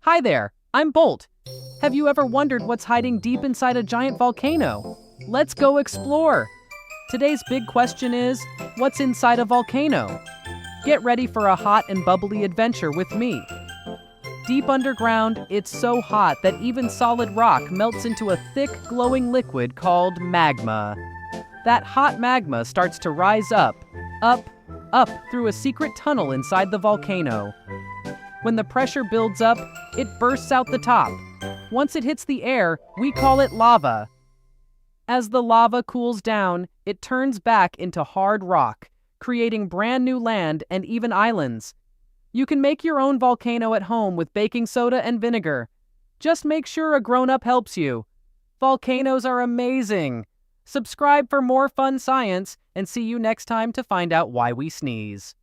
Hi there, I'm Bolt. Have you ever wondered what's hiding deep inside a giant volcano? Let's go explore! Today's big question is, what's inside a volcano? Get ready for a hot and bubbly adventure with me. Deep underground, it's so hot that even solid rock melts into a thick, glowing liquid called magma. That hot magma starts to rise up, up through a secret tunnel inside the volcano. When the pressure builds up, it bursts out the top. Once it hits the air, we call it lava. As the lava cools down, it turns back into hard rock, creating brand new land and even islands. You can make your own volcano at home with baking soda and vinegar. Just make sure a grown-up helps you. Volcanoes are amazing. Subscribe for more fun science and see you next time to find out why we sneeze.